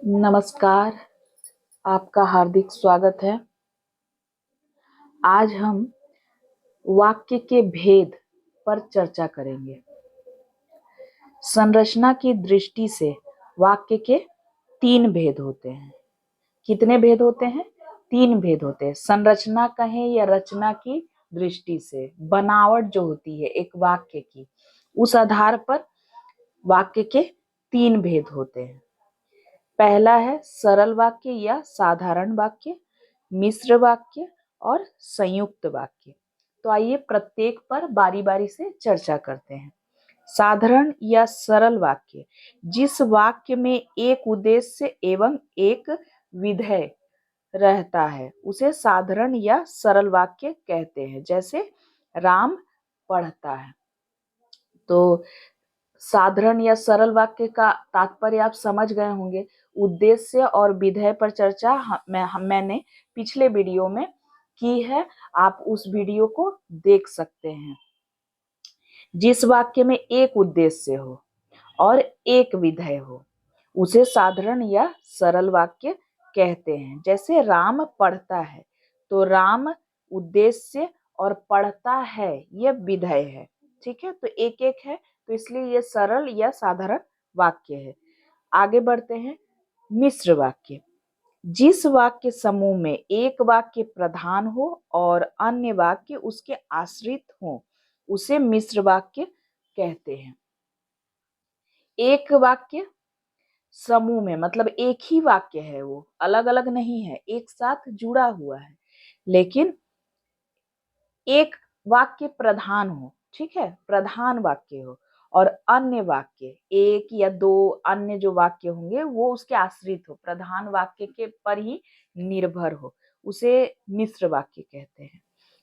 नमस्कार, आपका हार्दिक स्वागत है। आज हम वाक्य के भेद पर चर्चा करेंगे। संरचना की दृष्टि से वाक्य के 3 भेद होते हैं। कितने भेद होते हैं? 3 भेद होते हैं। संरचना कहें या रचना की दृष्टि से बनावट जो होती है एक वाक्य की, उस आधार पर वाक्य के 3 भेद होते हैं। पहला है सरल वाक्य या साधारण वाक्य, मिश्र वाक्य और संयुक्त वाक्य। तो आइए प्रत्येक पर बारी बारी से चर्चा करते हैं। साधारण या सरल वाक्य, जिस वाक्य में एक उद्देश्य एवं एक विधेय रहता है उसे साधारण या सरल वाक्य कहते हैं। जैसे राम पढ़ता है। तो साधारण या सरल वाक्य का तात्पर्य आप समझ गए होंगे। उद्देश्य और विधेय पर चर्चा मैंने पिछले वीडियो में की है, आप उस वीडियो को देख सकते हैं। जिस वाक्य में एक उद्देश्य हो और एक विधेय हो उसे साधारण या सरल वाक्य कहते हैं। जैसे राम पढ़ता है, तो राम उद्देश्य और पढ़ता है ये विधेय है। ठीक है, तो एक एक है, तो इसलिए ये सरल या साधारण वाक्य है। आगे बढ़ते हैं। मिश्र वाक्य, जिस वाक्य समूह में एक वाक्य प्रधान हो और अन्य वाक्य उसके आश्रित हो उसे मिश्र वाक्य कहते हैं। एक वाक्य समूह में मतलब एक ही वाक्य है, वो अलग अलग नहीं है, एक साथ जुड़ा हुआ है, लेकिन एक वाक्य प्रधान हो, ठीक है, प्रधान वाक्य हो, और अन्य वाक्य एक या दो अन्य जो वाक्य होंगे वो उसके आश्रित हो, प्रधान वाक्य के पर ही निर्भर हो, उसे मिश्र वाक्य कहते हैं।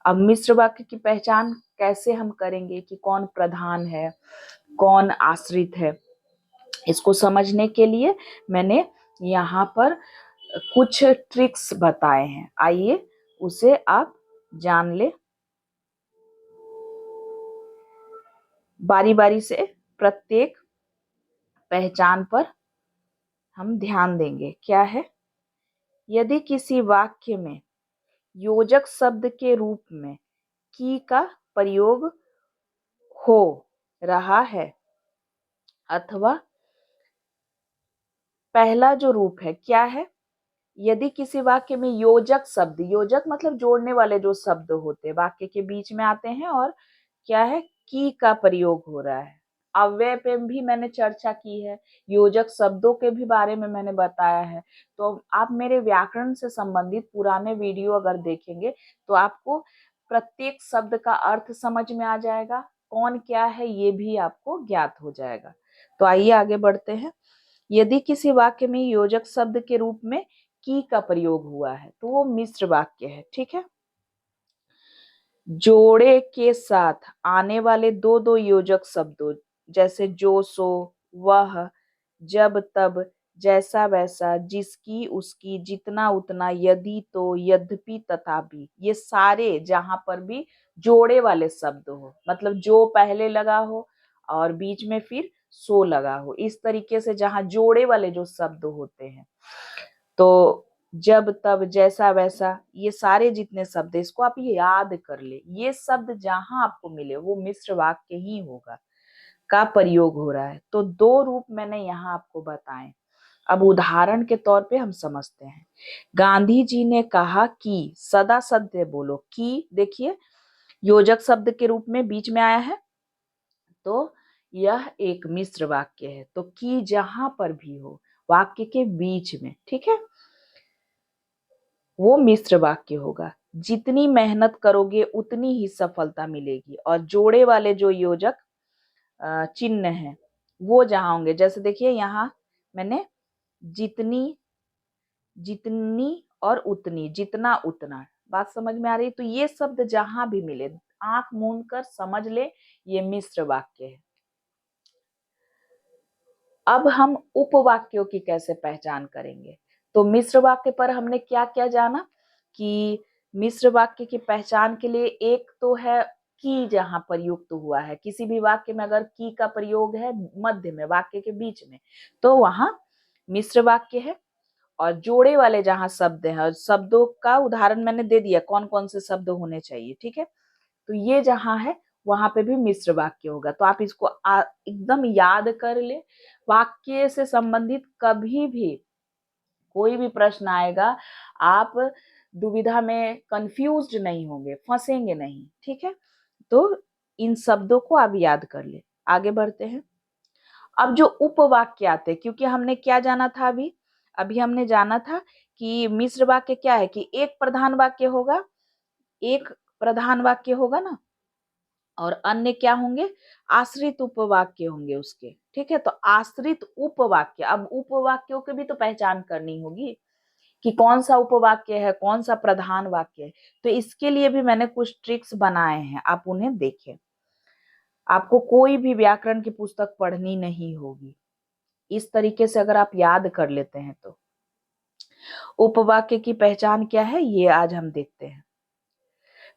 अब मिश्र वाक्य की पहचान कैसे हम करेंगे कि कौन प्रधान है, कौन आश्रित है, इसको समझने के लिए मैंने यहाँ पर कुछ ट्रिक्स बताए हैं। आइए उसे आप जान ले। बारी बारी से प्रत्येक पहचान पर हम ध्यान देंगे। क्या है? यदि किसी वाक्य में योजक शब्द के रूप में की का प्रयोग हो रहा है अथवा पहला जो रूप है क्या है, यदि किसी वाक्य में योजक शब्द, योजक मतलब जोड़ने वाले जो शब्द होते हैं वाक्य के बीच में आते हैं, और क्या है, की का प्रयोग हो रहा है। अव्यय पे भी मैंने चर्चा की है, योजक शब्दों के भी बारे में मैंने बताया है। तो आप मेरे व्याकरण से संबंधित पुराने वीडियो अगर देखेंगे तो आपको प्रत्येक शब्द का अर्थ समझ में आ जाएगा, कौन क्या है ये भी आपको ज्ञात हो जाएगा। तो आइए आगे बढ़ते हैं। यदि किसी वाक्य में योजक शब्द के रूप में की का प्रयोग हुआ है तो वो मिश्र वाक्य है। ठीक है, जोड़े के साथ आने वाले दो दो योजक शब्दों जैसे जो सो, वह, जब तब, जैसा वैसा, जिसकी उसकी, जितना उतना, यदि तो, यद्यपि, तथापि, ये सारे जहां पर भी जोड़े वाले शब्द हो, मतलब जो पहले लगा हो और बीच में फिर सो लगा हो, इस तरीके से जहां जोड़े वाले जो शब्द होते हैं, तो जब तब, जैसा वैसा, ये सारे जितने शब्द है इसको आप याद कर ले। ये शब्द जहां आपको मिले वो मिश्र वाक्य ही होगा, का प्रयोग हो रहा है। तो दो रूप मैंने यहाँ आपको बताए। अब उदाहरण के तौर पे हम समझते हैं। गांधी जी ने कहा कि, सदा सत्य बोलो। कि देखिए योजक शब्द के रूप में बीच में आया है, तो यह एक मिश्र वाक्य है। तो कि जहां पर भी हो वाक्य के बीच में, ठीक है, वो मिश्र वाक्य होगा। जितनी मेहनत करोगे उतनी ही सफलता मिलेगी। और जोड़े वाले जो योजक चिन्ह है वो जहां होंगे, जैसे देखिए यहाँ मैंने जितनी, जितनी और उतनी, जितना उतना, बात समझ में आ रही है? तो ये शब्द जहां भी मिले आंख मूंद कर समझ ले, ये मिश्र वाक्य है। अब हम उपवाक्यों की कैसे पहचान करेंगे? तो मिश्र वाक्य पर हमने क्या क्या जाना कि मिश्र वाक्य की पहचान के लिए एक तो है की, जहां प्रयुक्त हुआ है किसी भी वाक्य में अगर की का प्रयोग है मध्य में वाक्य के बीच में तो वहां मिश्र वाक्य है। और जोड़े वाले जहां शब्द हैं, और शब्दों का उदाहरण मैंने दे दिया कौन कौन से शब्द होने चाहिए, ठीक है। तो ये जहां है वहां पे भी मिश्र वाक्य होगा। तो आप इसको एकदम याद कर ले। वाक्य से संबंधित कभी भी कोई भी प्रश्न आएगा, आप दुविधा में कंफ्यूज्ड नहीं होंगे, फंसेंगे नहीं, ठीक है। तो इन शब्दों को आप याद कर ले। आगे बढ़ते हैं। अब जो उपवाक्य आते हैं, क्योंकि हमने क्या जाना था अभी अभी हमने जाना था कि मिश्र वाक्य क्या है कि एक प्रधान वाक्य होगा, एक प्रधान वाक्य होगा ना, और अन्य क्या होंगे, आश्रित उपवाक्य होंगे उसके, ठीक है। तो आश्रित उपवाक्य, अब उपवाक्यों की भी तो पहचान करनी होगी कि कौन सा उपवाक्य है, कौन सा प्रधान वाक्य है। तो इसके लिए भी मैंने कुछ ट्रिक्स बनाए हैं, आप उन्हें देखें। आपको कोई भी व्याकरण की पुस्तक पढ़नी नहीं होगी, इस तरीके से अगर आप याद कर लेते हैं तो। उपवाक्य की पहचान क्या है ये आज हम देखते हैं।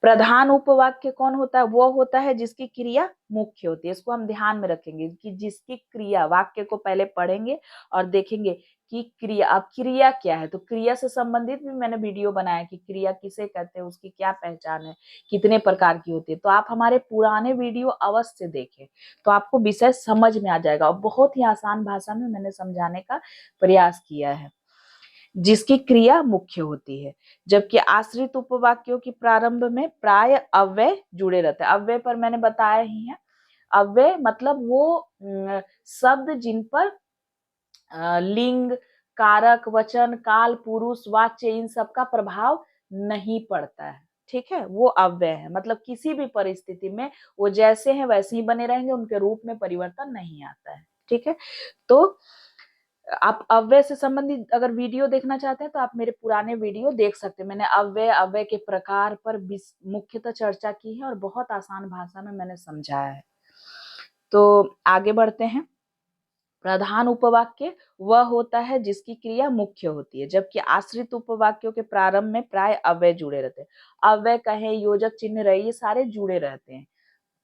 प्रधान उपवाक्य कौन होता है, वो होता है जिसकी क्रिया मुख्य होती है। इसको हम ध्यान में रखेंगे कि जिसकी क्रिया, वाक्य को पहले पढ़ेंगे और देखेंगे कि क्रिया, अब क्रिया क्या है। तो क्रिया से संबंधित भी मैंने वीडियो बनाया कि क्रिया किसे कहते हैं, उसकी क्या पहचान है, कितने प्रकार की होती है। तो आप हमारे पुराने वीडियो अवश्य देखें, तो आपको विषय समझ में आ जाएगा। और बहुत ही आसान भाषा में मैंने समझाने का प्रयास किया है। जिसकी क्रिया मुख्य होती है, जबकि आश्रित उपवाक्यों की प्रारंभ में प्राय अव्यय जुड़े रहते हैं। अव्यय पर मैंने बताया ही है। अव्यय मतलब वो शब्द जिन पर लिंग, कारक, वचन, काल, पुरुष, वाच्य इन सब का प्रभाव नहीं पड़ता है, ठीक है, वो अव्यय है। मतलब किसी भी परिस्थिति में वो जैसे हैं वैसे ही बने रहेंगे, उनके रूप में परिवर्तन नहीं आता है, ठीक है। तो आप अव्यय से संबंधित अगर वीडियो देखना चाहते हैं तो आप मेरे पुराने वीडियो देख सकते हैं। मैंने अव्यय, अव्यय के प्रकार पर मुख्यतः चर्चा की है और बहुत आसान भाषा में मैंने समझाया है। तो आगे बढ़ते हैं। प्रधान उपवाक्य वह होता है जिसकी क्रिया मुख्य होती है, जबकि आश्रित उपवाक्यों के प्रारंभ में प्राय अव्यय जुड़े रहते हैं। अव्यय कहे, योजक चिन्ह रहे, ये सारे जुड़े रहते हैं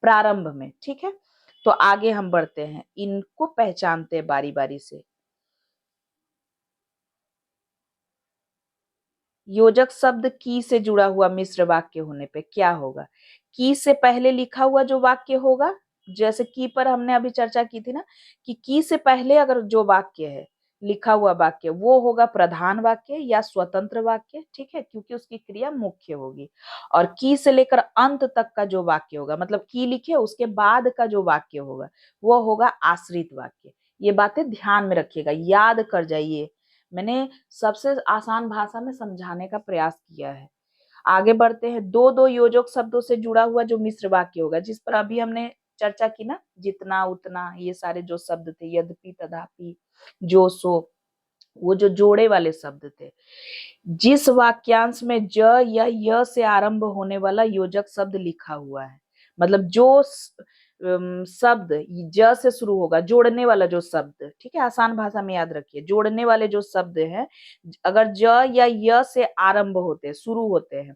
प्रारंभ में, ठीक है। तो आगे हम बढ़ते हैं, इनको पहचानते हैं बारी बारी से। योजक शब्द की से जुड़ा हुआ मिश्र वाक्य होने पे क्या होगा, की से पहले लिखा हुआ जो वाक्य होगा, जैसे की पर हमने अभी चर्चा की थी ना कि की से पहले अगर जो वाक्य है, लिखा हुआ वाक्य, वो होगा प्रधान वाक्य या स्वतंत्र वाक्य, ठीक है, क्योंकि उसकी क्रिया मुख्य होगी। और की से लेकर अंत तक का जो वाक्य होगा, मतलब की लिखे उसके बाद का जो वाक्य होगा, वो होगा आश्रित वाक्य। ये बातें ध्यान में रखिएगा, याद कर जाइए। मैंने सबसे आसान भाषा में समझाने का प्रयास किया है। आगे बढ़ते हैं। दो दो योजक शब्दों से जुड़ा हुआ जो मिश्र वाक्य होगा, जिस पर अभी हमने चर्चा की ना, जितना उतना, ये सारे जो शब्द थे, यद्यपि, तथापि, जो सो, वो जो जोड़े वाले शब्द थे। जिस वाक्यांश में ज या य से आरंभ होने वाला योजक शब्द लिखा हुआ है, मतलब जो शब्द ज से शुरू होगा, जोड़ने वाला जो शब्द, ठीक है, आसान भाषा में याद रखिए, जोड़ने वाले जो शब्द हैं, अगर ज या य से आरंभ होते हैं, शुरू होते हैं,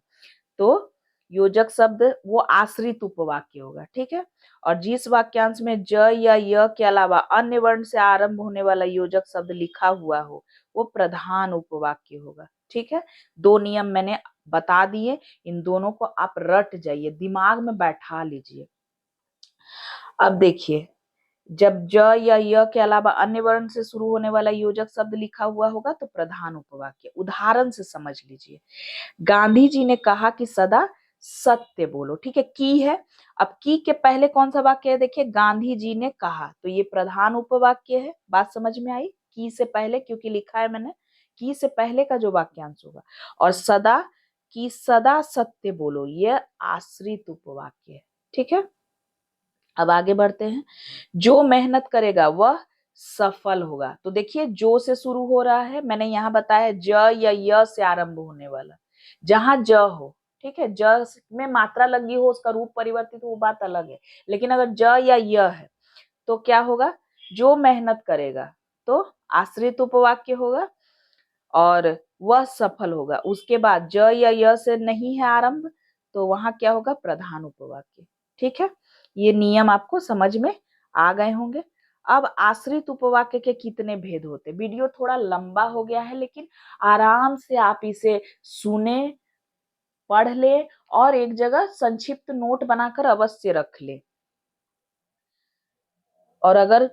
तो योजक शब्द वो आश्रित उपवाक्य होगा, ठीक है। और जिस वाक्यांश में ज या य के अलावा अन्य वर्ण से आरंभ होने वाला योजक शब्द लिखा हुआ हो, वो प्रधान उपवाक्य होगा, ठीक है। दो नियम मैंने बता दिए, इन दोनों को आप रट जाइए, दिमाग में बैठा लीजिए। अब देखिए, जब ज या य के अलावा अन्य वर्ण से शुरू होने वाला योजक शब्द लिखा हुआ होगा तो प्रधान उपवाक्य। उदाहरण से समझ लीजिए। गांधी जी ने कहा कि सदा सत्य बोलो, ठीक है, की है। अब की के पहले कौन सा वाक्य है, देखिए, गांधी जी ने कहा, तो ये प्रधान उपवाक्य है। बात समझ में आई, की से पहले, क्योंकि लिखा है मैंने, की से पहले का जो वाक्यांश होगा। और सदा, की सदा सत्य बोलो, ये आश्रित उपवाक्य है, ठीक है। अब आगे बढ़ते हैं। जो मेहनत करेगा वह सफल होगा। तो देखिए, जो से शुरू हो रहा है, मैंने यहाँ बताया ज या य से आरंभ होने वाला, जहां ज हो, ठीक है, ज में मात्रा लगी हो, उसका रूप परिवर्तित हो, वो बात अलग है। लेकिन अगर ज या य है तो क्या होगा, जो मेहनत करेगा, तो आश्रित उपवाक्य होगा और वह सफल होगा। उसके बाद ज या य से नहीं है आरंभ, तो वहां क्या होगा, प्रधान उपवाक्य, ठीक है। ये नियम आपको समझ में आ गए होंगे। अब आश्रित उपवाक्य के कितने भेद होते? वीडियो थोड़ा लंबा हो गया है, लेकिन आराम से आप इसे सुने, पढ़ ले और एक जगह संक्षिप्त नोट बनाकर अवश्य रख ले। और अगर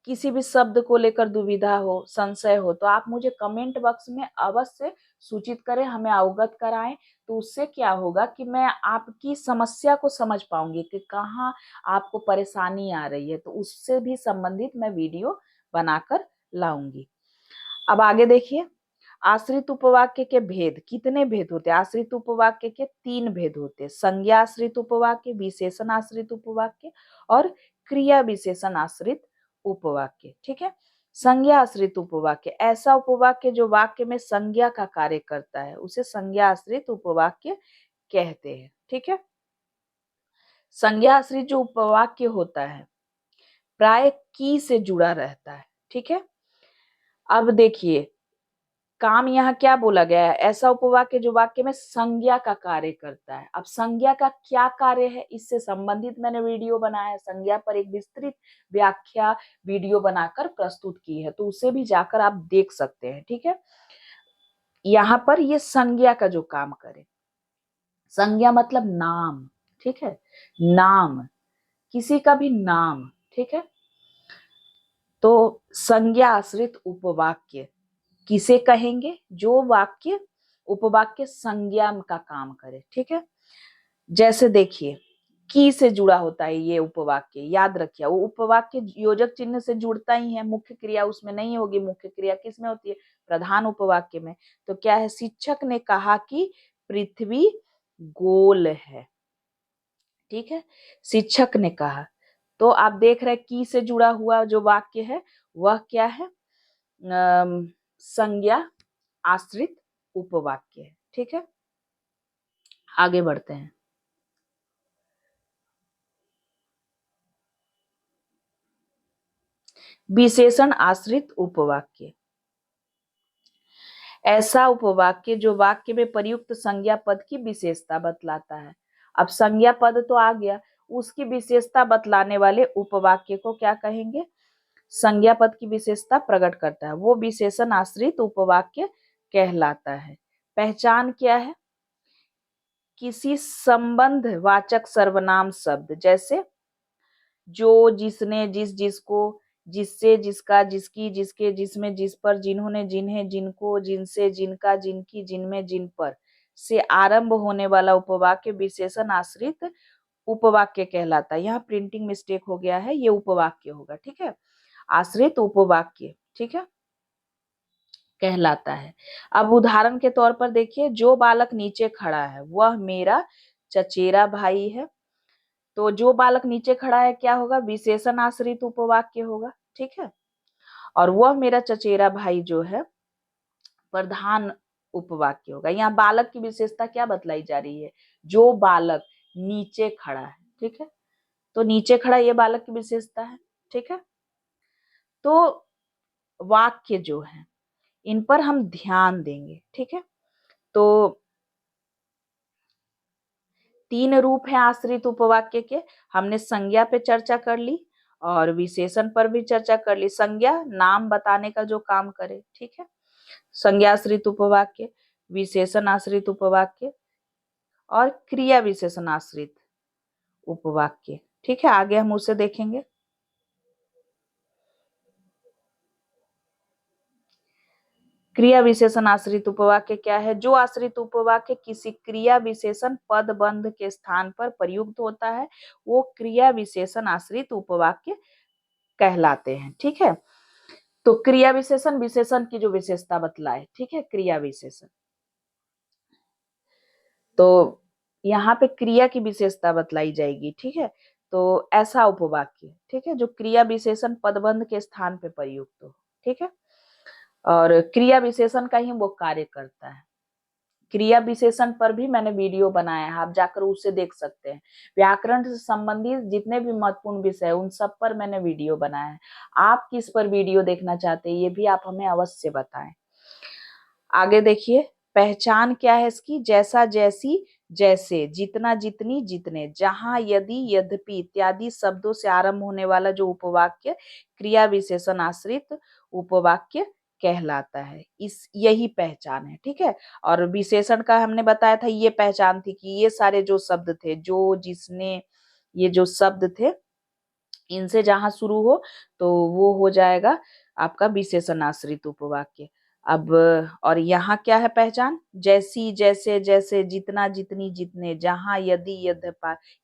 किसी भी शब्द को लेकर दुविधा हो, संशय हो, तो आप मुझे कमेंट बॉक्स में अवश्य सूचित करें, हमें अवगत कराएं। तो उससे क्या होगा कि मैं आपकी समस्या को समझ पाऊंगी कि कहाँ आपको परेशानी आ रही है, तो उससे भी संबंधित मैं वीडियो बनाकर लाऊंगी। अब आगे देखिए, आश्रित उपवाक्य के भेद, कितने भेद होते हैं? आश्रित उपवाक्य के 3 भेद होते हैं: संज्ञा आश्रित उपवाक्य, विशेषण आश्रित उपवाक्य और क्रिया विशेषण आश्रित उपवाक्य। ठीक है। संज्ञा आश्रित उपवाक्य, ऐसा उपवाक्य जो वाक्य में संज्ञा का कार्य करता है, उसे संज्ञा आश्रित उपवाक्य कहते हैं। ठीक है। संज्ञा आश्रित जो उपवाक्य होता है प्राय की से जुड़ा रहता है। ठीक है। अब देखिए, काम यहाँ क्या बोला गया है? ऐसा उपवाक्य जो वाक्य में संज्ञा का कार्य करता है। अब संज्ञा का क्या कार्य है, इससे संबंधित मैंने वीडियो बनाया है। संज्ञा पर एक विस्तृत व्याख्या वीडियो बनाकर प्रस्तुत की है, तो उसे भी जाकर आप देख सकते हैं। ठीक है। यहाँ पर ये संज्ञा का जो काम करे, संज्ञा मतलब नाम। ठीक है। नाम, किसी का भी नाम। ठीक है। तो संज्ञा आश्रित उपवाक्य किसे कहेंगे? जो वाक्य उपवाक्य संज्ञा का काम करे। ठीक है। जैसे देखिए, की से जुड़ा होता है ये उपवाक्य, याद रखिए। वो उपवाक्य योजक चिन्ह से जुड़ता ही है, मुख्य क्रिया उसमें नहीं होगी। मुख्य क्रिया किस में होती है? प्रधान उपवाक्य में। तो क्या है? शिक्षक ने कहा कि पृथ्वी गोल है। ठीक है। शिक्षक ने कहा। तो आप देख रहे हैं की से जुड़ा हुआ जो वाक्य है वह क्या है? संज्ञा आश्रित उपवाक्य है। ठीक है। आगे बढ़ते हैं। विशेषण आश्रित उपवाक्य, ऐसा उपवाक्य जो वाक्य में प्रयुक्त संज्ञा पद की विशेषता बतलाता है। अब संज्ञा पद तो आ गया, उसकी विशेषता बतलाने वाले उपवाक्य को क्या कहेंगे? संज्ञा पद की विशेषता प्रकट करता है, वो विशेषण आश्रित उपवाक्य कहलाता है। पहचान क्या है? किसी संबंध वाचक सर्वनाम शब्द, जैसे जो, जिसने, जिस, जिसको, जिससे, जिसका, जिसकी, जिसके, जिसमें, जिस पर, जिन्होंने, जिन्हें, जिनको, जिनसे, जिनका, जिनकी, जिनमें, जिन पर से आरंभ होने वाला उपवाक्य विशेषण आश्रित उपवाक्य कहलाता है। यहाँ प्रिंटिंग मिस्टेक हो गया है, ये उपवाक्य होगा। ठीक है। आश्रित उपवाक्य, ठीक है, कहलाता है। अब उदाहरण के तौर पर देखिए, जो बालक नीचे खड़ा है वह मेरा चचेरा भाई है। तो जो बालक नीचे खड़ा है क्या होगा? विशेषण आश्रित उपवाक्य होगा। ठीक है। और वह मेरा चचेरा भाई जो है प्रधान उपवाक्य होगा। यहाँ बालक की विशेषता क्या बतलाई जा रही है? जो बालक नीचे खड़ा है। ठीक है। तो नीचे खड़ा ये बालक की विशेषता है। ठीक है। तो वाक्य जो है इन पर हम ध्यान देंगे। ठीक है। तो 3 रूप है आश्रित उपवाक्य के। हमने संज्ञा पे चर्चा कर ली और विशेषण पर भी चर्चा कर ली। संज्ञा नाम बताने का जो काम करे। ठीक है। संज्ञा आश्रित उपवाक्य, विशेषण आश्रित उपवाक्य और क्रिया विशेषण आश्रित उपवाक्य। ठीक है। आगे हम उसे देखेंगे। क्रिया विशेषण आश्रित उपवाक्य क्या है? जो आश्रित उपवाक्य किसी क्रिया विशेषण पद बंध के स्थान पर प्रयुक्त होता है वो क्रिया विशेषण आश्रित उपवाक्य कहलाते हैं। ठीक है। तो क्रिया विशेषण, विशेषण की जो विशेषता बतलाए। ठीक है। क्रिया विशेषण, तो यहाँ पे क्रिया की विशेषता बतलाई जाएगी। ठीक है। तो ऐसा उपवाक्य, ठीक है, जो क्रिया विशेषण पदबंध के स्थान पे प्रयुक्त हो। ठीक है। और क्रिया विशेषण का ही वो कार्य करता है। क्रिया विशेषण पर भी मैंने वीडियो बनाया है, आप जाकर उसे देख सकते हैं। व्याकरण से संबंधित जितने भी महत्वपूर्ण विषय उन सब पर मैंने वीडियो बनाया है। आप किस पर वीडियो देखना चाहते हैं ये भी आप हमें अवश्य बताएं। आगे देखिए, पहचान क्या है इसकी? जैसा, जैसी, जैसे, जितना, जितनी, जितने, जहां, यदि, यद्यपि इत्यादि शब्दों से आरंभ होने वाला जो उपवाक्य क्रिया विशेषण आश्रित उपवाक्य कहलाता है। इस यही पहचान है, ठीक है। और विशेषण का हमने बताया था, ये पहचान थी कि ये सारे जो शब्द थे, जो, जिसने, ये जो शब्द थे, इनसे जहां शुरू हो तो वो हो जाएगा आपका विशेषण आश्रित उपवाक्य। अब और यहाँ क्या है पहचान? जैसी, जैसे, जैसे, जितना, जितनी, जितने, जहां, यदि,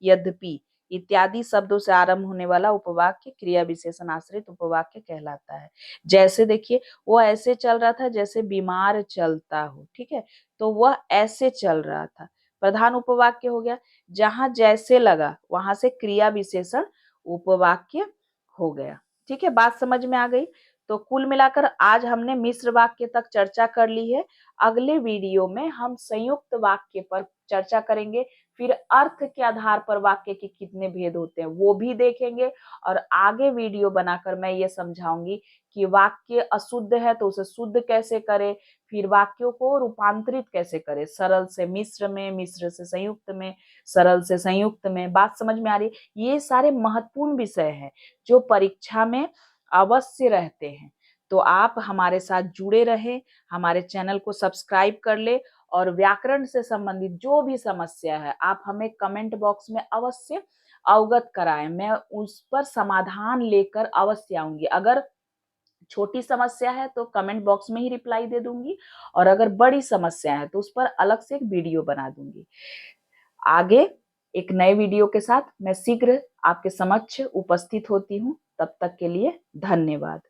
यद्यपि इत्यादि शब्दों से आरंभ होने वाला उपवाक्य क्रिया विशेषण आश्रित उपवाक्य कहलाता है। जैसे देखिए, वो ऐसे चल रहा था जैसे बीमार चलता हो, ठीक है, तो वह ऐसे चल रहा था, प्रधान उपवाक्य हो गया। जहां जैसे लगा वहां से क्रिया विशेषण उपवाक्य हो गया। ठीक है, बात समझ में आ गई। तो कुल मिलाकर आज हमने मिश्र वाक्य तक चर्चा कर ली है। अगले वीडियो में हम संयुक्त वाक्य पर चर्चा करेंगे, फिर अर्थ के आधार पर वाक्य के कितने भेद होते हैं वो भी देखेंगे, और आगे वीडियो बनाकर मैं ये समझाऊंगी कि वाक्य अशुद्ध है तो उसे शुद्ध कैसे करें, फिर वाक्यों को रूपांतरित कैसे करें, सरल से मिश्र में, मिश्र से संयुक्त में, सरल से संयुक्त में। बात समझ में आ रही? ये सारे महत्वपूर्ण विषय हैं जो परीक्षा में अवश्य रहते हैं। तो आप हमारे साथ जुड़े रहे, हमारे चैनल को सब्सक्राइब कर ले, और व्याकरण से संबंधित जो भी समस्या है आप हमें कमेंट बॉक्स में अवश्य अवगत कराएं। मैं उस पर समाधान लेकर अवश्य आऊंगी। अगर छोटी समस्या है तो कमेंट बॉक्स में ही रिप्लाई दे दूंगी, और अगर बड़ी समस्या है तो उस पर अलग से एक वीडियो बना दूंगी। आगे एक नए वीडियो के साथ मैं शीघ्र आपके समक्ष उपस्थित होती हूँ। तब तक के लिए धन्यवाद।